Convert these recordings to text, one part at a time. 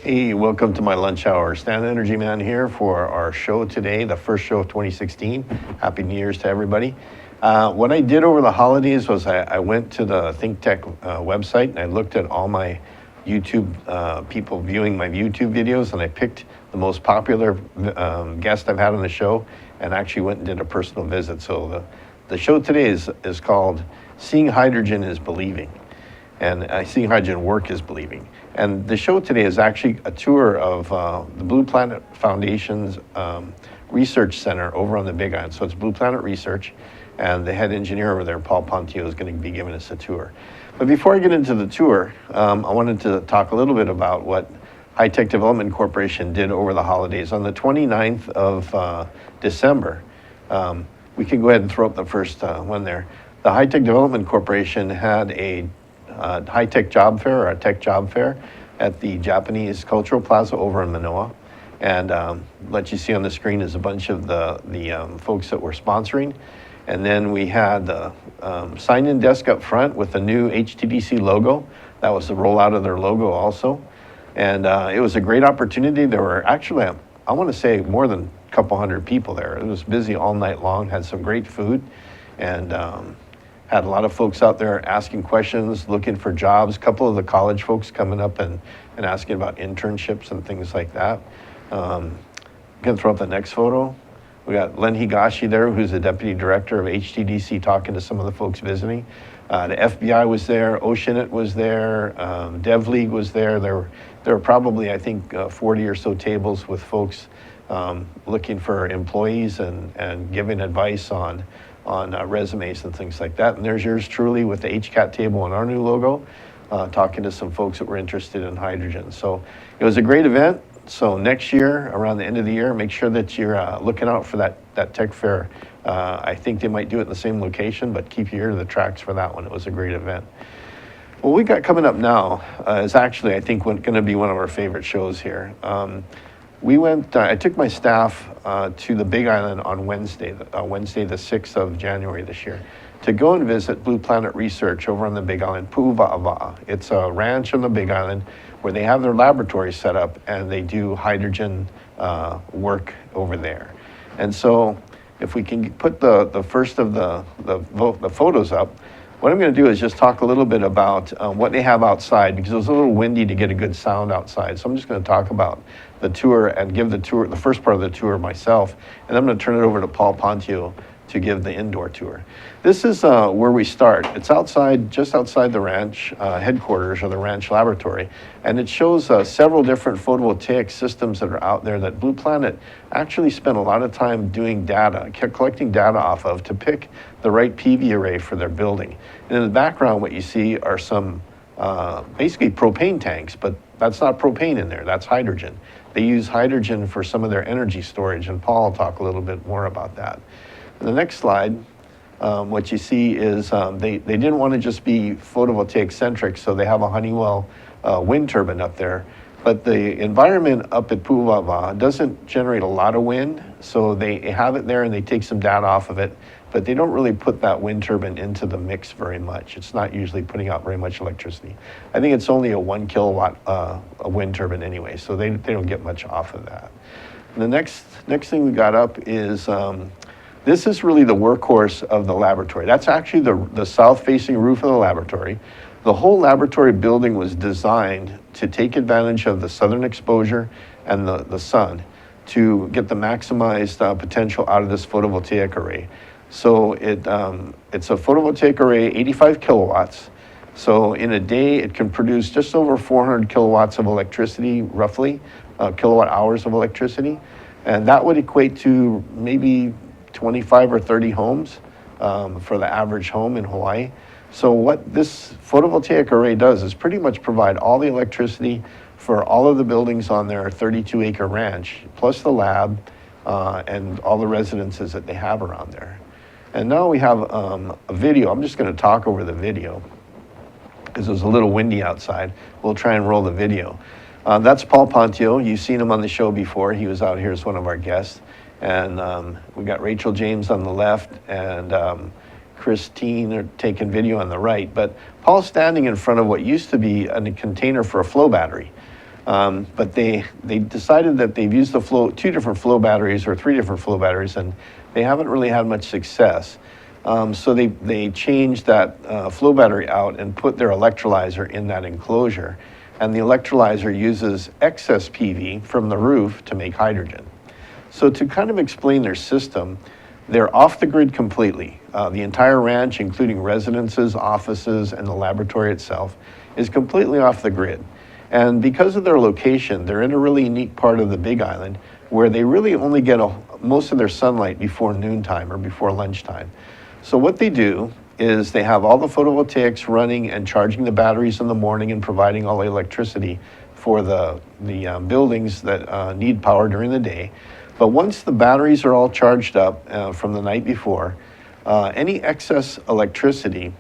Hey, welcome to my lunch hour. Stan Energy Man here for our show today, the first show of 2016. Happy New Year's to everybody. What I did over the holidays was I went to the ThinkTech website and I looked at all my YouTube people viewing my YouTube videos, and I picked the most popular guest I've had on the show and actually went and did a personal visit. So the show today is called Seeing Hydrogen is Believing. And Seeing Hydrogen Work is Believing. And the show today is actually a tour of the Blue Planet Foundation's research center over on the Big Island. So it's Blue Planet Research, and the head engineer over there, Paul Pontio, is going to be giving us a tour. But before I get into the tour, I wanted to talk a little bit about what High Tech Development Corporation did over the holidays. On the 29th of December, we can go ahead and throw up the first one there. The High Tech Development Corporation had a high-tech job fair, or a tech job fair, at the Japanese Cultural Plaza over in Manoa. And what you see on the screen is a bunch of the folks that were sponsoring. And then we had the sign-in desk up front with the new HTDC logo. That was the rollout of their logo also. And it was a great opportunity. There were actually, I want to say, more than a couple hundred people there. It was busy all night long, had some great food, and had a lot of folks out there asking questions, looking for jobs. A couple of the college folks coming up and asking about internships and things like that. I'm gonna throw up the next photo. We got Len Higashi there, who's the deputy director of HTDC, talking to some of the folks visiting. The FBI was there, Oceanit was there, Dev League was there. There were probably, I think, 40 or so tables with folks looking for employees and giving advice on resumes and things like that. And there's yours truly with the HCAT table and our new logo, talking to some folks that were interested in hydrogen. So it was a great event. So next year, around the end of the year, make sure that you're looking out for that tech fair. I think they might do it in the same location, but keep your ear to the tracks for that one. It was a great event. What we got coming up now is actually, I think, going to be one of our favorite shows here. I took my staff to the Big Island on Wednesday the 6th of January this year, to go and visit Blue Planet Research over on the Big Island, Pu'uwa'awa'a. It's a ranch on the Big Island where they have their laboratory set up and they do hydrogen work over there. And so if we can put the first of the photos up, what I'm going to do is just talk a little bit about what they have outside, because it was a little windy to get a good sound outside. So I'm just going to talk about the tour and give the first part of the tour myself, and I'm going to turn it over to Paul Pontio to give the indoor tour. This is where we start. It's outside, just outside the ranch headquarters, or the ranch laboratory, and it shows several different photovoltaic systems that are out there that Blue Planet actually spent a lot of time doing data, collecting data off of, to pick the right PV array for their building. And in the background, what you see are some basically propane tanks, but that's not propane in there, that's hydrogen. They use hydrogen for some of their energy storage, and Paul will talk a little bit more about that. The next slide, what you see is they didn't want to just be photovoltaic centric, so they have a Honeywell wind turbine up there. But the environment up at Pu'uwa'awa'a doesn't generate a lot of wind, so they have it there and they take some data off of it, but they don't really put that wind turbine into the mix very much. It's not usually putting out very much electricity. I think it's only a 1 kilowatt a wind turbine anyway, so they don't get much off of that. And the next thing we got up is this is really the workhorse of the laboratory. That's actually the south-facing roof of the laboratory. The whole laboratory building was designed to take advantage of the southern exposure and the sun to get the maximized potential out of this photovoltaic array. So it's a photovoltaic array, 85 kilowatts. So in a day, it can produce just over 400 kilowatts of electricity, roughly, kilowatt hours of electricity. And that would equate to maybe 25 or 30 homes for the average home in Hawaii. So what this photovoltaic array does is pretty much provide all the electricity for all of the buildings on their 32-acre ranch, plus the lab and all the residences that they have around there. And now we have a video. I'm just going to talk over the video because it was a little windy outside. We'll try and roll the video. That's Paul Pontio. You've seen him on the show before. He was out here as one of our guests. And we got Rachel James on the left and Christine are taking video on the right. But Paul's standing in front of what used to be a container for a flow battery. But they decided that they've used two different flow batteries or three different flow batteries, and they haven't really had much success. So they changed that flow battery out and put their electrolyzer in that enclosure. And the electrolyzer uses excess PV from the roof to make hydrogen. So to kind of explain their system, they're off the grid completely. The entire ranch, including residences, offices, and the laboratory itself, is completely off the grid. And because of their location, they're in a really unique part of the Big Island where they really only get most of their sunlight before noontime or before lunchtime. So what they do is they have all the photovoltaics running and charging the batteries in the morning and providing all the electricity for the buildings that need power during the day. But once the batteries are all charged up from the night before, any excess electricity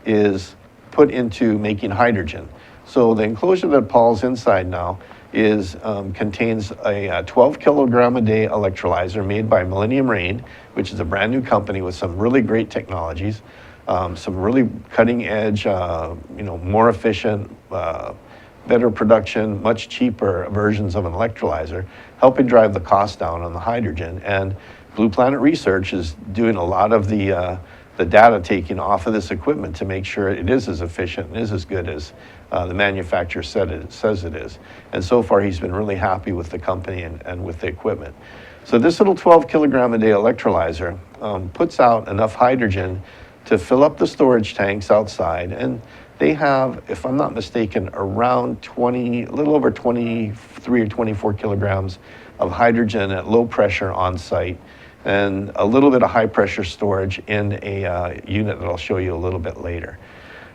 is put into making hydrogen. So the enclosure that Paul's inside now contains a 12 kilogram a day electrolyzer made by Millennium Rain, which is a brand new company with some really great technologies, some really cutting edge, more efficient, better production, much cheaper versions of an electrolyzer, helping drive the cost down on the hydrogen. And Blue Planet Research is doing a lot of the data taking off of this equipment to make sure it is as efficient and is as good as the manufacturer says it is. And so far, he's been really happy with the company and with the equipment. So this little 12 kilogram a day electrolyzer puts out enough hydrogen to fill up the storage tanks outside. And they have, if I'm not mistaken, around a little over 23 or 24 kilograms of hydrogen at low pressure on site, and a little bit of high pressure storage in a unit that I'll show you a little bit later.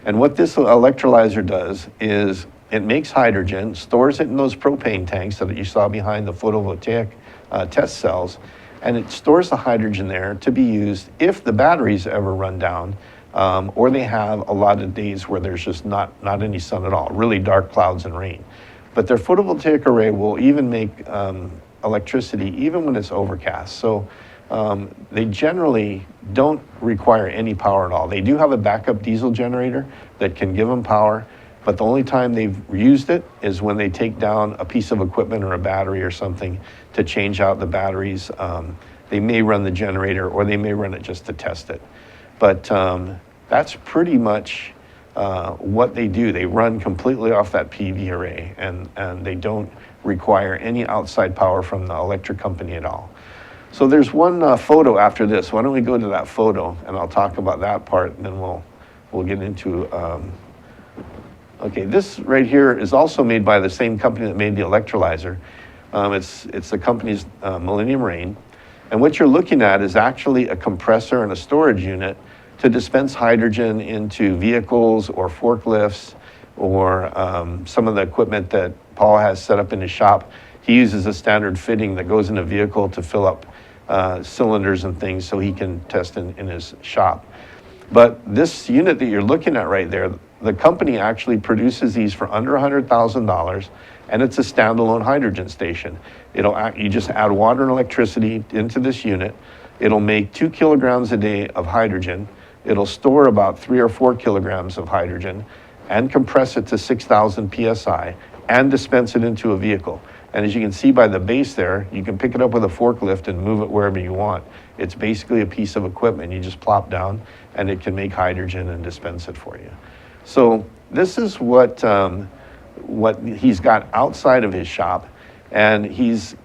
And what this electrolyzer does is it makes hydrogen, stores it in those propane tanks that you saw behind the photovoltaic test cells, and it stores the hydrogen there to be used if the batteries ever run down, or they have a lot of days where there's just not any sun at all, really dark clouds and rain. But their photovoltaic array will even make electricity even when it's overcast. So they generally don't require any power at all. They do have a backup diesel generator that can give them power, but the only time they've used it is when they take down a piece of equipment or a battery or something to change out the batteries. They may run the generator or they may run it just to test it. But that's pretty much what they do. They run completely off that PV array, and they don't require any outside power from the electric company at all. So there's one photo after this. Why don't we go to that photo, and I'll talk about that part, and then we'll get into. Okay, this right here is also made by the same company that made the electrolyzer. It's the company's Millennium Rain, and what you're looking at is actually a compressor and a storage unit to dispense hydrogen into vehicles or forklifts or some of the equipment that Paul has set up in his shop. He uses a standard fitting that goes in a vehicle to fill up cylinders and things so he can test in his shop. But this unit that you're looking at right there, the company actually produces these for under $100,000, and it's a standalone hydrogen station. You just add water and electricity into this unit. It'll make 2 kilograms a day of hydrogen. It'll store about 3 or 4 kilograms of hydrogen and compress it to 6,000 PSI and dispense it into a vehicle. And as you can see by the base there, you can pick it up with a forklift and move it wherever you want. It's basically a piece of equipment. You just plop down and it can make hydrogen and dispense it for you. So this is what he's got outside of his shop, and he's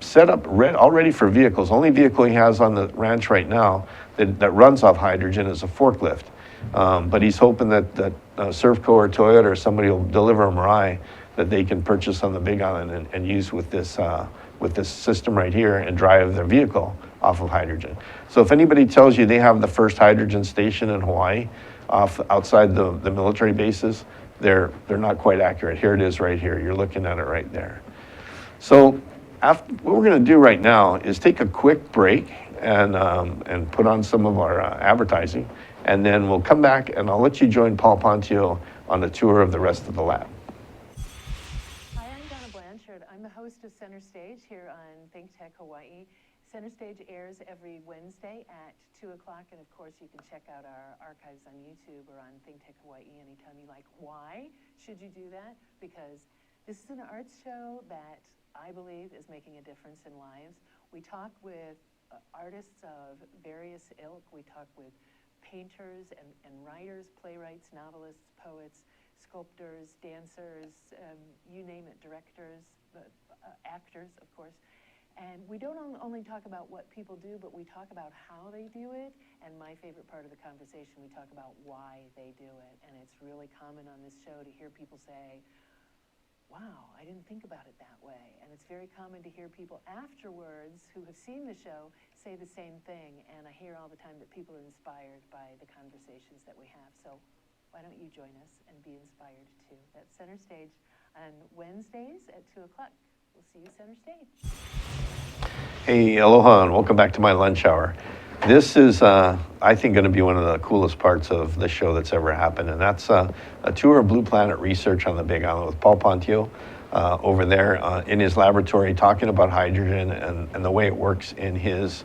set up already for vehicles. Only vehicle he has on the ranch right now that runs off hydrogen is a forklift. But he's hoping that Servco or Toyota or somebody will deliver a Mirai that they can purchase on the Big Island and use with this system right here and drive their vehicle off of hydrogen. So if anybody tells you they have the first hydrogen station in Hawaii outside the military bases, they're not quite accurate. Here it is right here. You're looking at it right there. So what we're going to do right now is take a quick break and put on some of our advertising, and then we'll come back and I'll let you join Paul Pontio on a tour of the rest of the lab. Hi, I'm Donna Blanchard. I'm the host of Center Stage here on Think Tech Hawaii. Center Stage airs every Wednesday at 2 o'clock, and of course you can check out our archives on YouTube or on Think Tech Hawaii anytime you like. Why should you do that? Because This is an arts show that I believe is making a difference in lives. We talk with artists of various ilk. We talk with painters and writers, playwrights, novelists, poets, sculptors, dancers, you name it, directors, actors, of course. And we don't only talk about what people do, but we talk about how they do it. And my favorite part of the conversation, we talk about why they do it. And it's really common on this show to hear people say, wow, I didn't think about it that way. And it's very common to hear people afterwards who have seen the show say the same thing. And I hear all the time that people are inspired by the conversations that we have. So why don't you join us and be inspired too? That's Center Stage on Wednesdays at 2 o'clock. We'll see you center stage. Hey, aloha, and welcome back to my lunch hour. This is, I think, going to be one of the coolest parts of the show that's ever happened, and that's a tour of Blue Planet Research on the Big Island with Paul Pontio over there in his laboratory talking about hydrogen and the way it works in his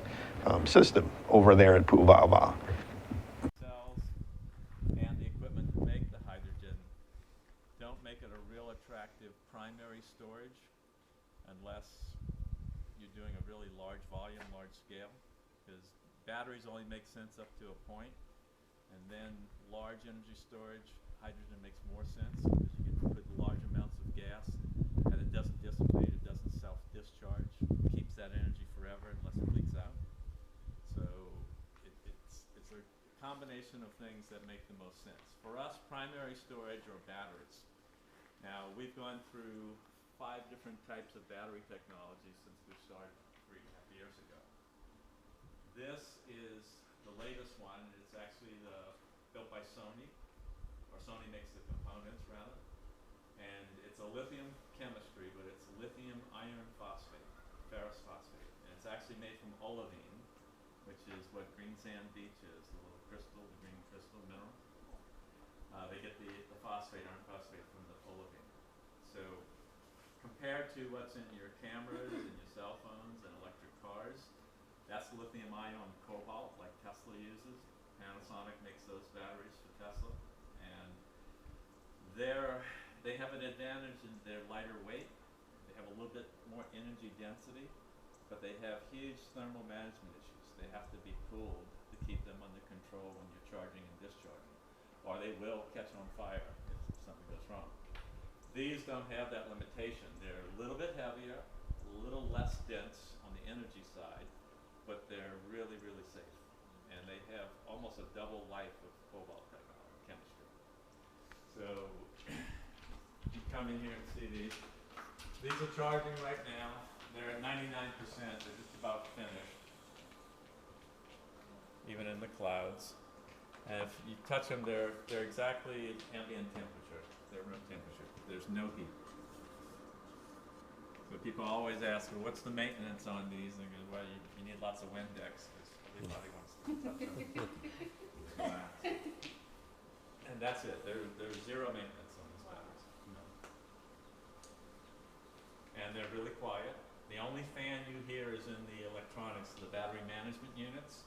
system over there at Pu'uwa'awa'a. Cells and the equipment to make the hydrogen don't make it a real attractive primary storage unless you're doing a really large volume, large scale, because batteries only make sense up to a point, and then large energy storage, hydrogen makes more sense because you can put large amounts of gas and it doesn't dissipate, it doesn't self-discharge, it keeps that energy forever unless it leaks out. So it's a combination of things that make the most sense. For us, primary storage or batteries. Now, we've gone through 5 different types of battery technology since we started 3.5 years ago. This is the latest one. It's actually built by Sony, or Sony makes the components rather. And it's a lithium chemistry, but it's lithium iron phosphate, ferrous phosphate. And it's actually made from olivine, which is what green sand beach is, the little crystal, the green crystal mineral. They get the phosphate, iron phosphate from the olivine. So compared to what's in your cameras and your cell phones and electric cars, that's lithium ion cobalt like Tesla uses. Panasonic makes those batteries for Tesla. And they have an advantage in their lighter weight. They have a little bit more energy density, but they have huge thermal management issues. They have to be cooled to keep them under control when you're charging and discharging, or they will catch on fire if something goes wrong. These don't have that limitation. They're a little bit heavier, a little less dense on the energy side, but they're really, really safe. And they have almost a double life of cobalt technology, chemistry. So you come in here and see these. These are charging right now. They're at 99%. They're just about finished, even in the clouds. And if you touch them, they're exactly ambient temperature. They're room temperature. There's no heat. So people always ask, well, what's the maintenance on these? And they go, well, you need lots of Windex because everybody wants to touch them. And that's it. There's zero maintenance on these batteries. No. And they're really quiet. The only fan you hear is in the electronics, the battery management units.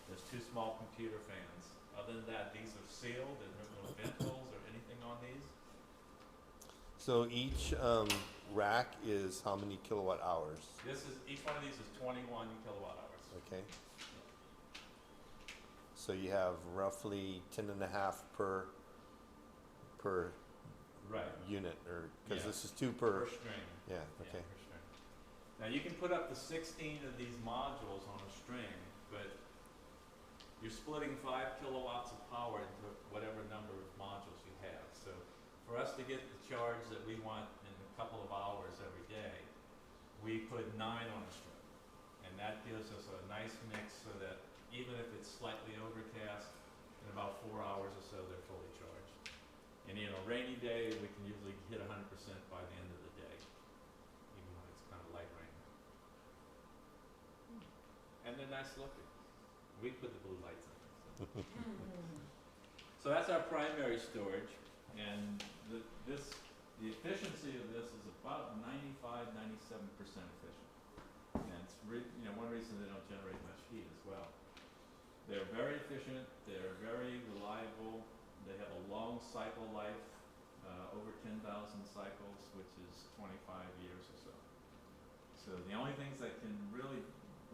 There's 2 small computer fans. Other than that, these are sealed. There's no ventils or anything on these. So each rack is how many kilowatt hours? Each one of these is 21 kilowatt hours. Okay. So you have roughly 10.5 per Right. unit, or because Yeah. this is 2 Per per. string. Yeah. Yeah, Okay. per string. Now you can put up to 16 of these modules on a string, but you're splitting 5 kilowatts of power into whatever number of modules you have. So for us to get the charge that we want in a couple of hours every day, we put 9 on a string. And that gives us a nice mix so that even if it's slightly overcast, in about 4 hours or so, they're fully charged. And in a rainy day, we can usually hit 100% by the end of the day, even when it's kind of light rain. And they're nice looking. We put the blue lights in them. So that's our primary storage, and the efficiency of this is about 95, 97% efficient. And it's one reason they don't generate much heat as well. They're very efficient, they're very reliable, they have a long cycle life, over 10 10,000 cycles, which is 25 years or so. So the only things that can really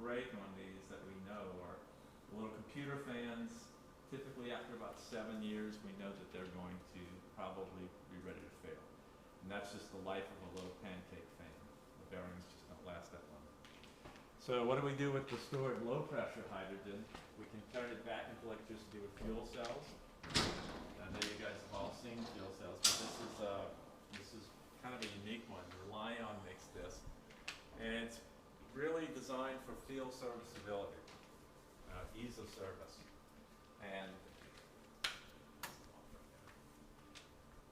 break on these that we know are little computer fans. Typically after about 7 years, we know that they're going to probably be ready to fail. And that's just the life of a little pancake fan. The bearings just don't last that long. So what do we do with the stored low pressure hydrogen? We can turn it back into electricity with fuel cells. I know you guys have all seen fuel cells, but this is kind of a unique one. Relion makes this. And it's really designed for field serviceability, ease of service. And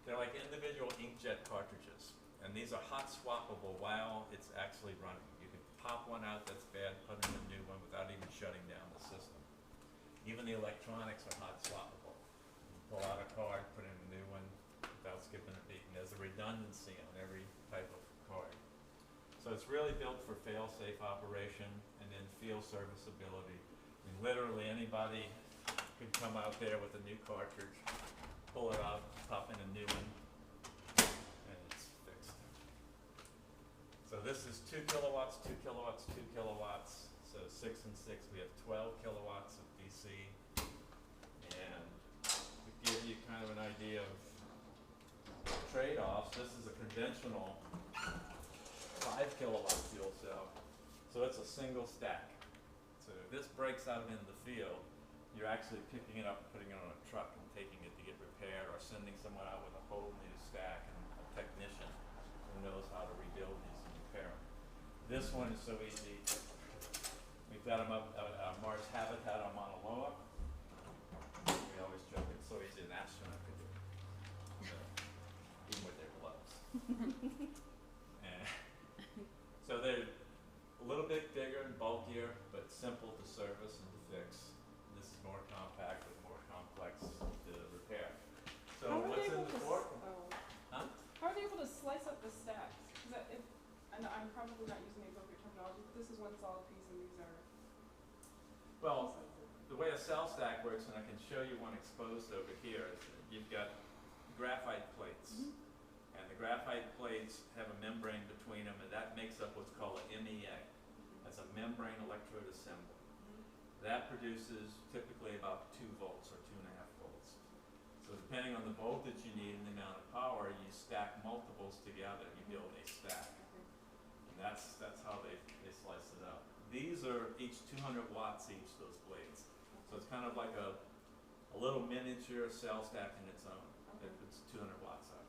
they're like individual inkjet cartridges. And these are hot swappable while it's actually running. You can pop one out that's bad, put in a new one without even shutting down the system. Even the electronics are hot swappable. You pull out a card, put in a new one without skipping a beat. And there's a redundancy on every type of card. So it's really built for fail-safe operation and then field serviceability. And literally anybody could come out there with a new cartridge, pull it out, pop in a new one, and it's fixed. So this is 2 kilowatts, 2 kilowatts, 2 kilowatts. So 6 and 6, we have 12 kilowatts of DC. And to give you kind of an idea of trade-offs, this is a conventional 5 kilowatt fuel cell. So it's a single stack. So if this breaks out into the field, you're actually picking it up, putting it on a truck and taking it to get repaired, or sending someone out with a whole new stack and a technician who knows how to rebuild these and repair them. This one is so easy. We've got them up at Mars Habitat on Mauna Loa. We always joke it's so easy an astronaut could do it, even with their gloves. And so they're a little bit bigger and bulkier, but simple to service and to fix. This is more compact and more complex to repair. So How are what's they in able the to fork? Huh? How are they able to slice up the stacks? I know I'm probably not using the appropriate terminology, but this is one solid piece and these are Well, pieces. the way a cell stack works, and I can show you one exposed over here, is that you've got graphite plates. And the graphite plates have a membrane between them, and that makes up what's called an MEA. That's a membrane electrode assembly. That produces typically about 2 volts or 2.5 volts. So depending on the voltage you need and the amount of power, you stack multiples together, you build a stack. And that's how they slice it up. These are each 200 watts each, those blades. So it's kind of like a little miniature cell stack in its own. It's 200 watts up.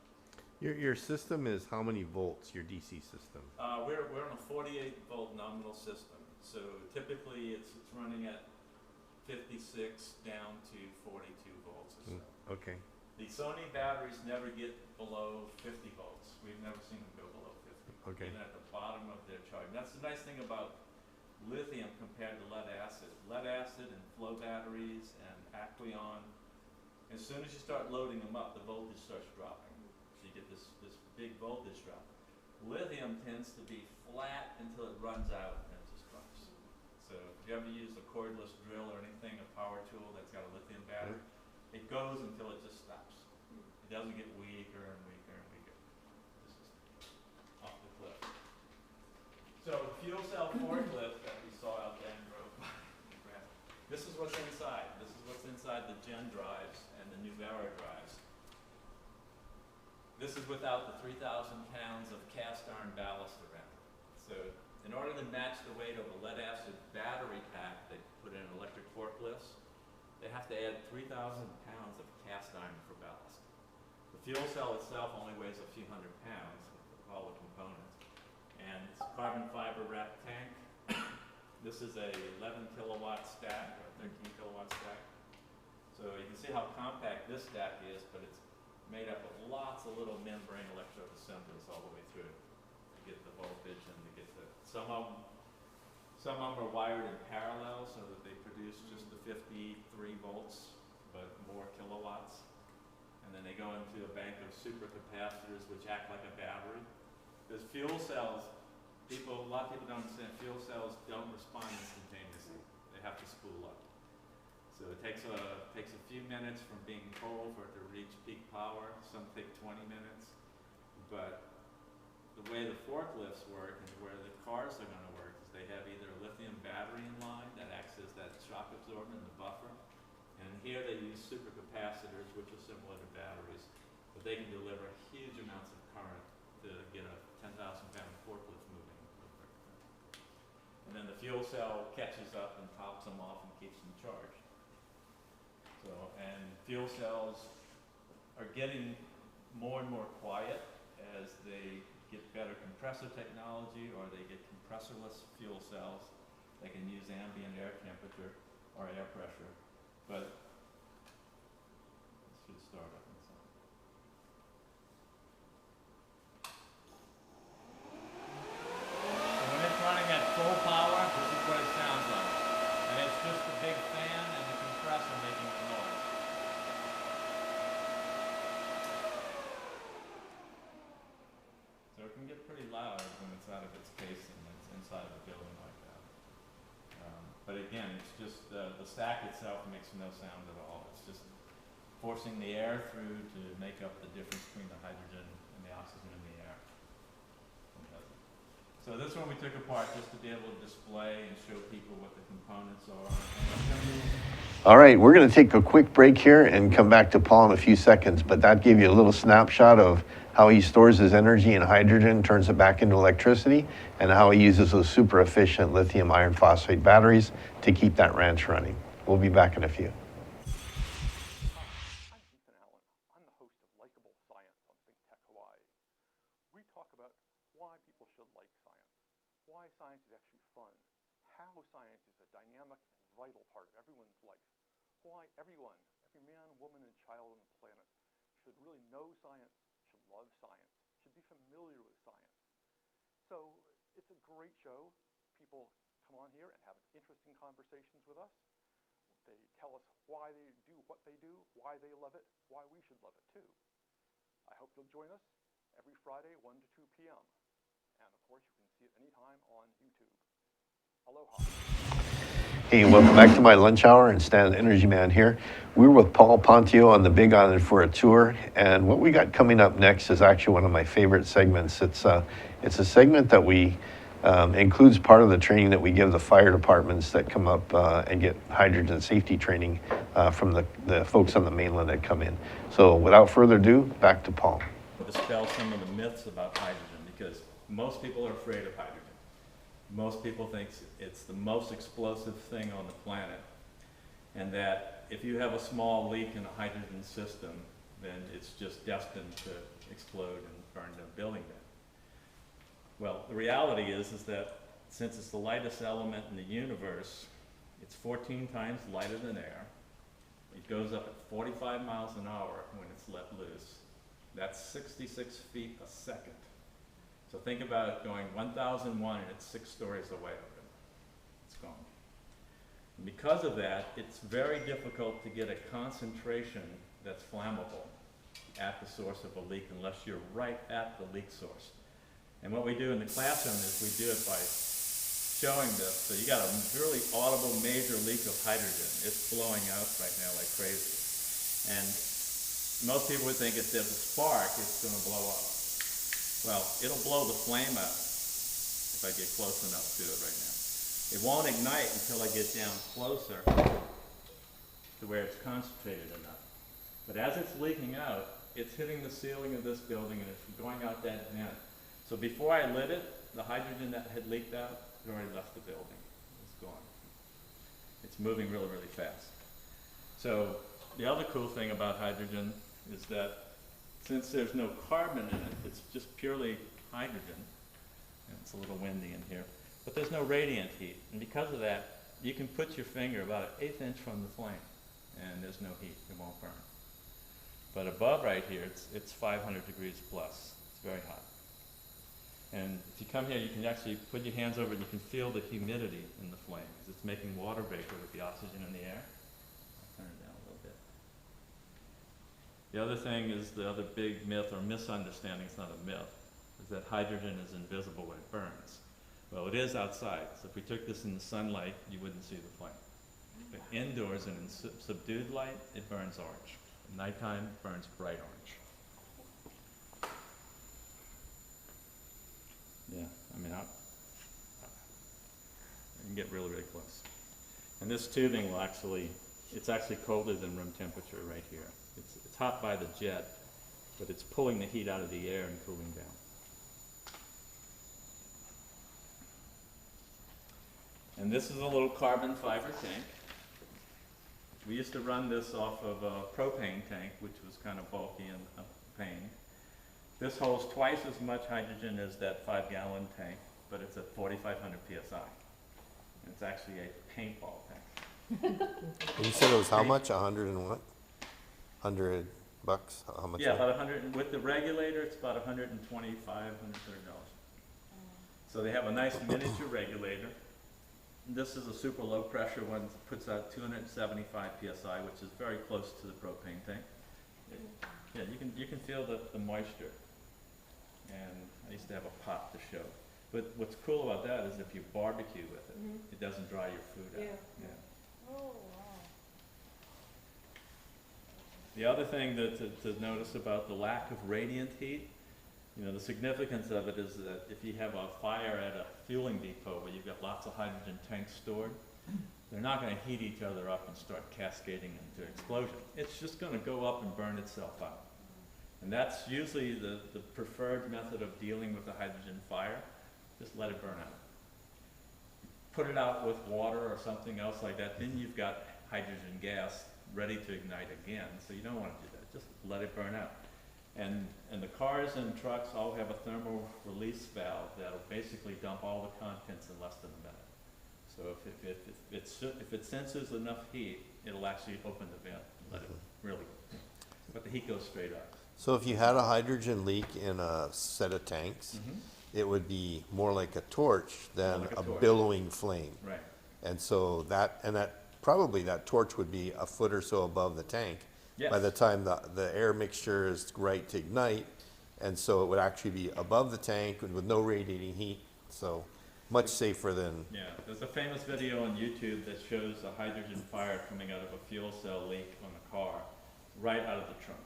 Your system is how many volts, your DC system? We're on a 48 volt nominal system. So typically it's running at 56 down to 42 volts or so. Okay. The Sony batteries never get below 50 volts. We've never seen them go below 50. Okay. Even at the bottom of their charge. And that's the nice thing about lithium compared to lead acid. Lead acid and flow batteries and Aqueon, as soon as you start loading them up, the voltage starts dropping. So you get this big voltage drop. Lithium tends to be flat until it runs out and it just drops. So if you ever use a cordless drill or anything, a power tool that's got a lithium battery, it goes until it just stops. It doesn't get weaker and weaker and weaker. This is off the cliff. So the fuel cell forklift that we saw out there in Grove, this is what's inside. This is what's inside the Gen drives and the Nuvera drives. This is without the 3,000 pounds of cast iron ballast around it. So in order to match the weight of a lead acid battery pack they put in electric forklifts, they have to add 3,000 pounds of cast iron for ballast. The fuel cell itself only weighs a few hundred pounds with all the components. And it's a carbon fiber wrapped tank. This is a 11 kilowatt stack or 13 kilowatt stack. So you can see how compact this stack is, but it's made up of lots of little membrane electrode assemblies all the way through to get the voltage and to get the, some of them are wired in parallel so that they produce just the 53 volts, but more kilowatts. And then they go into a bank of supercapacitors which act like a battery. Because fuel cells, a lot of people don't understand, fuel cells don't respond instantaneously. They have to spool up. So it takes a few minutes from being full for it to reach peak power. Some take 20 minutes. but the way the forklifts work and where the cars are going to work is they have either a lithium battery in line that acts as that shock absorbent, the buffer, and here they use supercapacitors, which are similar to batteries, but they can deliver huge amounts of current to get a 10,000-pound forklift moving. And then the fuel cell catches up and tops them off and keeps them charged. So, and fuel cells are getting more and more quiet as they get better compressor technology, or they get compressorless fuel cells. They can use ambient air temperature or air pressure, but this should start up in a second. So when it's running at full power, this is what it sounds like. And it's just the big fan and the compressor making the noise. So it can get pretty loud when it's out of its case and it's inside of a building like that. But again, it's just the stack itself makes no sound at all. It's just forcing the air through to make up the difference between the hydrogen and the oxygen in the air. So this one we took apart just to be able to display and show people what the components are. All right, we're going to take a quick break here and come back to Paul in a few seconds, but that gave you a little snapshot of how he stores his energy in hydrogen, turns it back into electricity, and how he uses those super efficient lithium iron phosphate batteries to keep that ranch running. We'll be back in a few. We talk about why people should like science, why science is actually fun, how science is a dynamic and vital part of everyone's life, why everyone, every man, woman, and child on the planet should really know science, should love science, should be familiar with science. So it's a great show. People come on here and have interesting conversations with us. They tell us why they do what they do, why they love it, why we should love it too. I hope you'll join us every Friday, 1 to 2 p.m. And of course, you can see it anytime on YouTube. Aloha. Hey, welcome back to my lunch hour and Stan Energy Man here. We're with Paul Pontio on the Big Island for a tour, and what we got coming up next is actually one of my favorite segments. It's a segment that we includes part of the training that we give the fire departments that come up and get hydrogen safety training from the folks on the mainland that come in. So without further ado, back to Paul. Dispel some of the myths about hydrogen, because most people are afraid of hydrogen. Most people think it's the most explosive thing on the planet, and that if you have a small leak in a hydrogen system, then it's just destined to explode and burn the building down. Well, the reality is that since it's the lightest element in the universe, it's 14 times lighter than air. It goes up at 45 miles an hour when it's let loose. That's 66 feet a second. So think about it going 1,001 and it's 6 stories away of it. It's gone. And because of that, it's very difficult to get a concentration that's flammable at the source of a leak unless you're right at the leak source. And what we do in the classroom is we do it by showing this. So you got a really audible major leak of hydrogen. It's blowing out right now like crazy. And most people would think if there's a spark, it's going to blow up. Well, it'll blow the flame out if I get close enough to it right now. It won't ignite until I get down closer to where it's concentrated enough. But as it's leaking out, it's hitting the ceiling of this building and it's going out that vent. So before I lit it, the hydrogen that had leaked out had already left the building. It's gone. It's moving really, really fast. So the other cool thing about hydrogen is that since there's no carbon in it, it's just purely hydrogen. And it's a little windy in here. But there's no radiant heat. And because of that, you can put your finger about 1/8 inch from the flame and there's no heat. It won't burn. But above right here, it's 500 degrees plus. It's very hot. And if you come here, you can actually put your hands over it and you can feel the humidity in the flame because it's making water vapor with the oxygen in the air. I'll turn it down a little bit. The other thing is the other big myth or misunderstanding, it's not a myth, is that hydrogen is invisible when it burns. Well, it is outside. So if we took this in the sunlight, you wouldn't see the flame. But indoors and in subdued light, it burns orange. At nighttime, it burns bright orange. I mean, you can get really, really close. And this tubing will actually, it's actually colder than room temperature right here. It's hot by the jet, but it's pulling the heat out of the air and cooling down. And this is a little carbon fiber tank. We used to run this off of a propane tank, which was kind of bulky and a pain. This holds twice as much hydrogen as that 5-gallon tank, but it's at 4,500 psi. And it's actually a paintball tank. And you said it was how much? 100 and what? $100? How much? Yeah, about 100, with the regulator, it's about $125, $130. So they have a nice miniature regulator. This is a super low pressure one that puts out 275 psi, which is very close to the propane tank. Yeah, you can feel the moisture. And I used to have a pot to show. But what's cool about that is if you barbecue with it, it doesn't dry your food out. Yeah. Oh, wow. The other thing to notice about the lack of radiant heat, you know, the significance of it is that if you have a fire at a fueling depot where you've got lots of hydrogen tanks stored, they're not going to heat each other up and start cascading into explosion. It's just going to go up and burn itself out. And that's usually the preferred method of dealing with the hydrogen fire. Just let it burn out. Put it out with water or something else like that, then you've got hydrogen gas ready to ignite again. So you don't want to do that. Just let it burn out. And the cars and trucks all have a thermal release valve that'll basically dump all the contents in less than a minute. So if it senses enough heat, it'll actually open the vent and let it really, but the heat goes straight up. So if you had a hydrogen leak in a set of tanks, it would be more like a torch than Like a a torch. billowing flame. Right. And so that torch would be a foot or so above the tank. Yes. By the time the air mixture is right to ignite, and so it would actually be above the tank with no radiating heat, so much safer than. Yeah, there's a famous video on YouTube that shows a hydrogen fire coming out of a fuel cell leak on a car, right out of the trunk.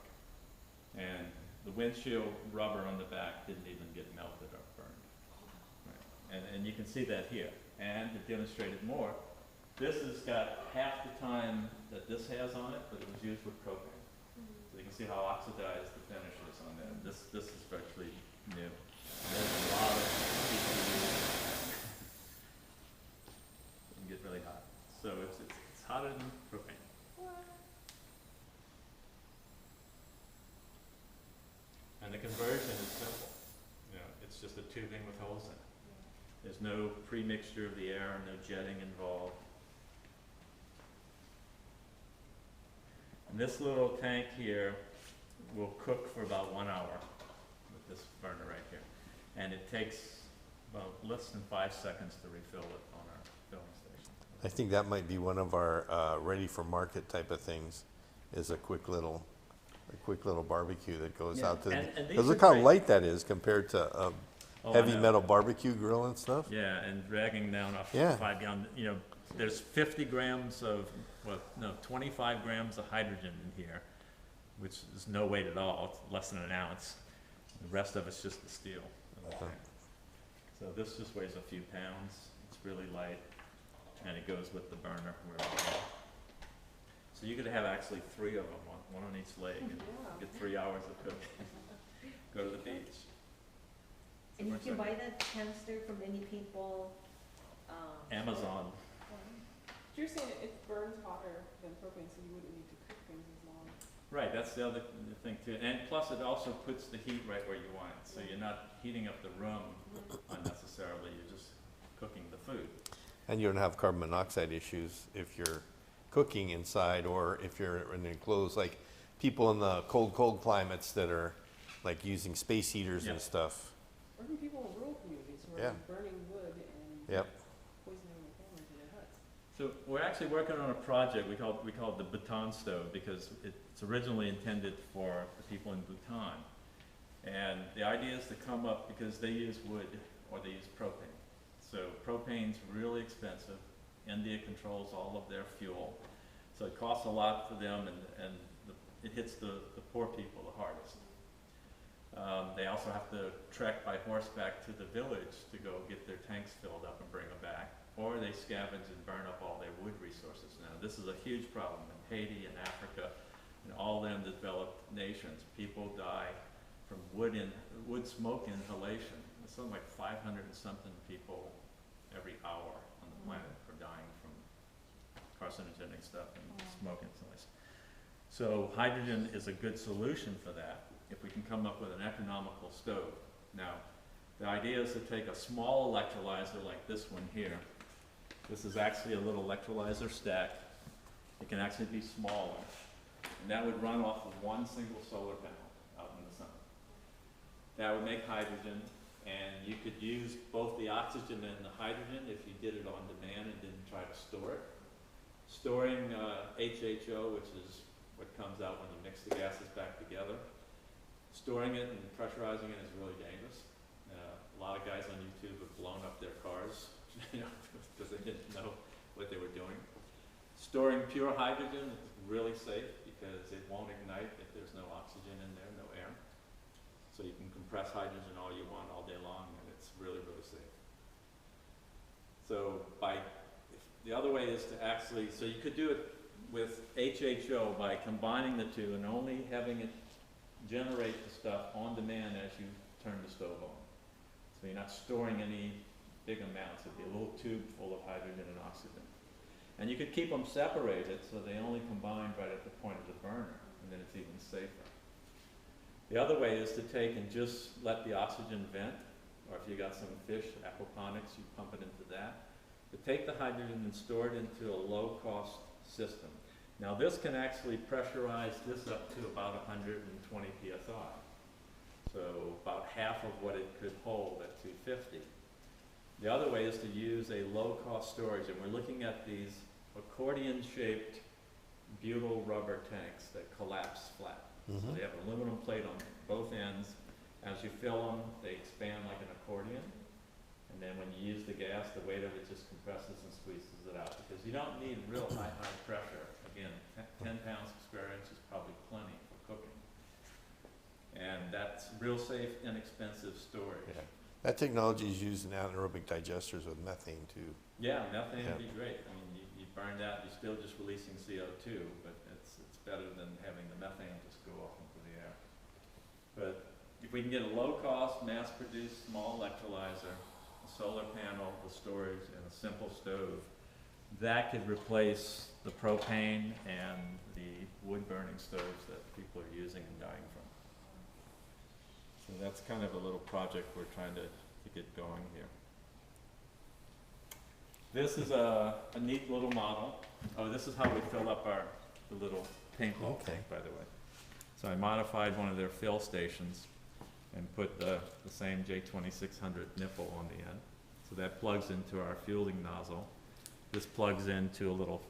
And the windshield rubber on the back didn't even get melted or burned. Right. And you can see that here. And to demonstrate it more, this has got half the time that this has on it, but it was used with propane. So you can see how oxidized the finish is on that. This is virtually new. There's a lot of CPU. It can get really hot. So it's hotter than propane. And the conversion is simple. You know, it's just a tubing with holes in it. There's no pre-mixture of the air, no jetting involved. And this little tank here will cook for about 1 hour with this burner right here. And it takes about less than 5 seconds to refill it on our filling station. I think that might be one of our ready for market type of things, is a quick little barbecue that goes Yeah, out to. and these Because are look how great. light that is compared to Oh, I heavy know. metal barbecue grill and stuff. Yeah, and dragging down a Yeah. 5-gallon, you know, there's 50 grams of, 25 grams of hydrogen in here, which is no weight at all, it's less than an ounce. The rest of it's just the steel. So this just weighs a few pounds, it's really light, and it goes with the burner. So you could have actually 3 of them, one on each leg, and get 3 hours of cooking. Go to the beach. And you can buy that canister from any paintball, Amazon. But you're saying it burns hotter than propane, so you wouldn't need to cook things as long. Right, that's the other thing too. And plus it also puts the heat right where you want it. So you're not heating up the room unnecessarily, you're just cooking the food. And you don't have carbon monoxide issues if you're cooking inside, or if you're in enclosed, like people in the cold climates that are like using space heaters and Yeah. stuff. Or even people in rural communities who Yeah. are burning wood and Yep. poisoning their families in their huts. So we're actually working on a project we call it the Bhutan stove, because it's originally intended for the people in Bhutan. And the idea is to come up, because they use wood or they use propane. So propane's really expensive. India controls all of their fuel. So it costs a lot for them, and it hits the poor people the hardest. They also have to trek by horseback to the village to go get their tanks filled up and bring them back. Or they scavenge and burn up all their wood resources. Now, this is a huge problem in Haiti and Africa and all them developed nations. People die from wood smoke inhalation. It's something like 500 and something people every hour on the planet are dying from carcinogenic stuff and smoke inhalation. So hydrogen is a good solution for that if we can come up with an economical stove. Now, the idea is to take a small electrolyzer like this one here. This is actually a little electrolyzer stack. It can actually be smaller. And that would run off of one single solar panel out in the sun. That would make hydrogen, and you could use both the oxygen and the hydrogen if you did it on demand and didn't try to store it. Storing HHO, which is what comes out when you mix the gases back together, storing it and pressurizing it is really dangerous. A lot of guys on YouTube have blown up their cars because they didn't know what they were doing. Storing pure hydrogen is really safe because it won't ignite if there's no oxygen in there, no air. So you can compress hydrogen all you want all day long, and it's really, really safe. So the other way is to actually, so you could do it with HHO by combining the two and only having it generate the stuff on demand as you turn the stove on. So you're not storing any big amounts. It'd be a little tube full of hydrogen and oxygen. And you could keep them separated so they only combine right at the point of the burner, and then it's even safer. The other way is to take and just let the oxygen vent, or if you got some fish, aquaponics, you pump it into that. But take the hydrogen and store it into a low-cost system. Now this can actually pressurize this up to about 120 psi. So about half of what it could hold at 250. The other way is to use a low-cost storage, and we're looking at these accordion-shaped butyl rubber tanks that collapse flat. So they have an aluminum plate on both ends. As you fill them, they expand like an accordion. And then when you use the gas, the weight of it just compresses and squeezes it out. Because you don't need real high pressure. Again, 10 pounds per square inch is probably plenty for cooking. And that's real safe, inexpensive storage. Yeah. That technology is used in anaerobic digesters with methane too. Yeah, methane would be great. I mean, you burn that, you're still just releasing CO2, but it's better than having the methane just go off into the air. But if we can get a low-cost, mass-produced small electrolyzer, a solar panel, the storage, and a simple stove, that could replace the propane and the wood-burning stoves that people are using and dying from. So that's kind of a little project we're trying to get going here. This is a neat little model. Oh, this is how we fill up the little paintball tank, by the way. So I modified one of their fill stations and put the same J2600 nipple on the end. So that plugs into our fueling nozzle. This plugs into a little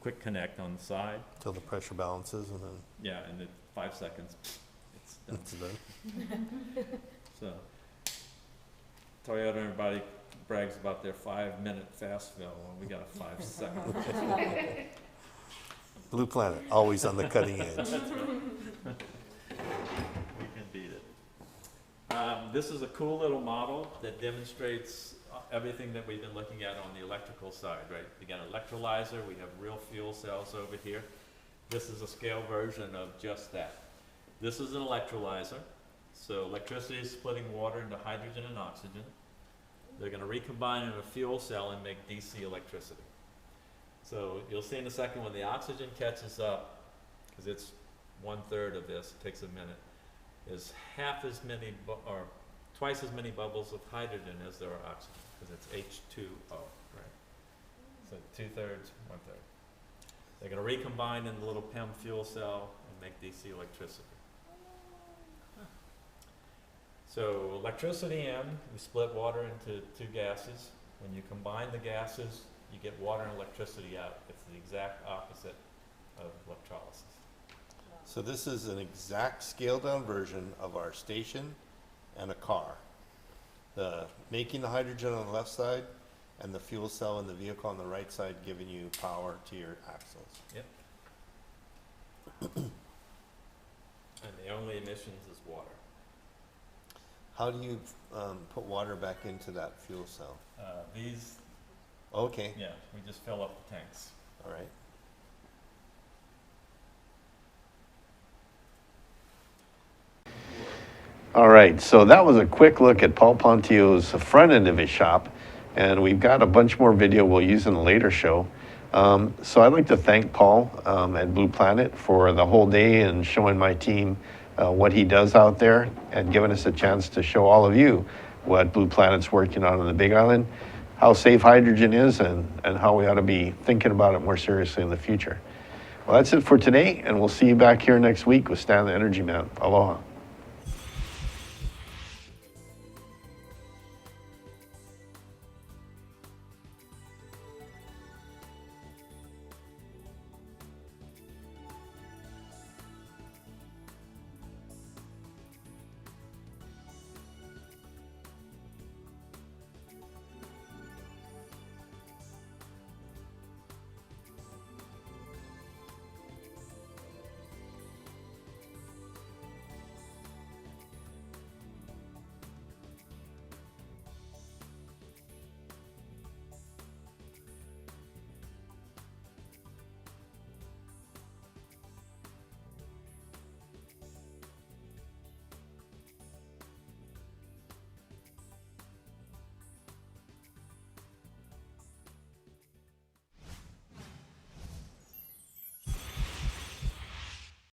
quick connect on the side. Till the pressure balances and then Yeah, and in 5 seconds, it's done. it's done. So, Toyota, everybody brags about their 5-minute fast fill, and we got a 5-second. Blue Planet, always on the cutting edge. We can beat it. This is a cool little model that demonstrates everything that we've been looking at on the electrical side, right? We got an electrolyzer, we have real fuel cells over here. This is a scale version of just that. This is an electrolyzer. So electricity is splitting water into hydrogen and oxygen. They're going to recombine in a fuel cell and make DC electricity. So you'll see in a second when the oxygen catches up, because it's 1/3 of this, it takes a minute, is half as many, or twice as many bubbles of hydrogen as there are oxygen, because it's H2O, right? So 2/3, 1/3. They're going to recombine in the little PEM fuel cell and make DC electricity. So electricity in, we split water into 2 gases. When you combine the gases, you get water and electricity out. It's the exact opposite of electrolysis. So this is an exact scaled down version of our station and a car. The making the hydrogen on the left side and the fuel cell in the vehicle on the right side giving you power to your axles. Yep. And the only emissions is water. How do you put water back into that fuel cell? These, Okay, yeah, we just fill up the tanks. all right. All right, so that was a quick look at Paul Pontio's front end of his shop, and we've got a bunch more video we'll use in a later show. So I'd like to thank Paul at Blue Planet for the whole day and showing my team what he does out there and giving us a chance to show all of you what Blue Planet's working on the Big Island, how safe hydrogen is, and how we ought to be thinking about it more seriously in the future. Well, that's it for today, and we'll see you back here next week with Stan the Energy Man. Aloha.